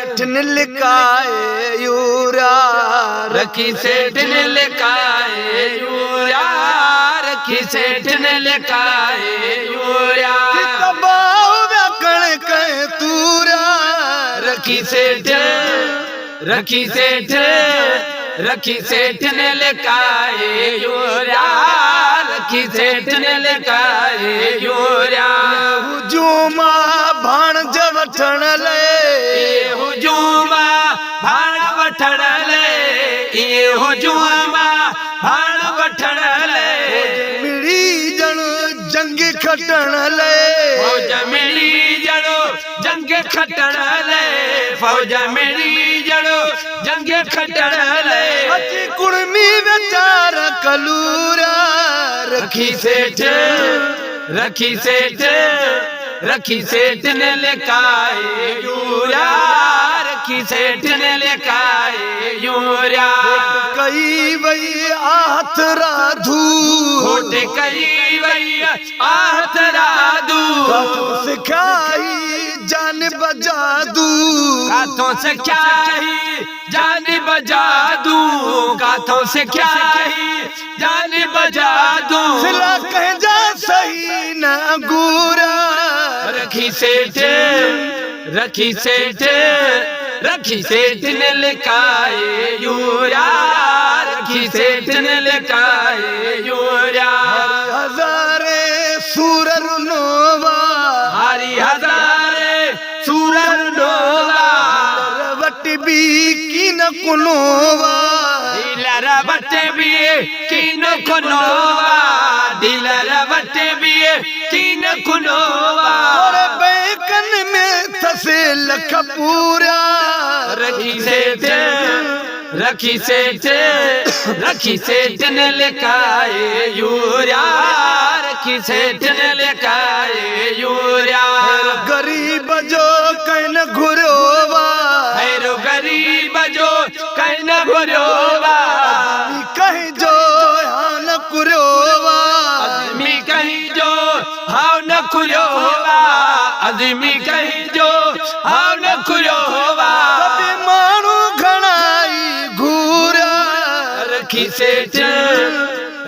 सेठ ने लिखाए यूरिया, रखी सेठ ने लिखाए यूरिया, रखी सेठ ने लिखाए यूरिया। रखी सेठ, रखी सेठ, रखी सेठ ने लिखाए यूरिया, रखी सेठ ने लिखाए यूरिया। हुजूमा भाणज वठण ले, हुजूमा भाण वठण ले, हुजूमा भाण वठण ले। मिड़ी जण जंग खटण ले, फौज मिड़ी जड़ो जंग खटण ले, फौज मिड़ी जड़ो जंग खटण ले। अची कुड़मी बेचार कलूरा, रखी सेठ, रखी सेठ, रखी सेठ ने लिखाए यूरिया, रखी सेठ ने लिखाए यूरिया। कई वही आहत राधू, होट कई वही आहत राधू। सिखाई जान बजादू, काथों से क्या ही जान बजादू, काथों से क्या ही जान बजादू। सिला कह जा सही न गुरा, रखी सेठ, रखी सेठ, रखी सेठ ने लिखाए यूरिया, रखी सेठ ने लिखाए यूरिया। हजारे सूरर नोवा, हरी हजारे सूरर नोवा, वट भी की न कुनोवा, दिलर वट भी की न कुनोवा, दिलर वट भी की न कुनोवा। और बैकन में थसे लख पूरा, रखी सेठ, रखी सेठ, रखी सेठ ने लिखाए यूरिया, रखी सेठ ने लिखाए यूरिया। गरीब जो कहन घुरोवा, हैरो गरीब जो कहन घुरोवा, कहीं जो हाँ न कुरोवा, आदमी कहीं जो हाँ न कुरोवा, आदमी कहीं जो हाँ न कुरोवा। कभी मानू घणाई घूरा, रखी सेठ,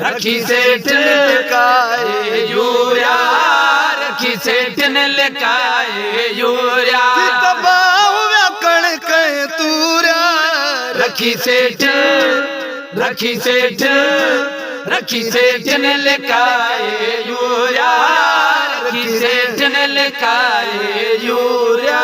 रखी सेठ लिखाए यूरिया, रखी सेठ ने लिखाए यूरिया। कण कह तूरा, रखी सेठ, रखी सेठ, रखी सेठ ने लिखाए यूरिया, रखी सेठ ने लिखाए यूरिया।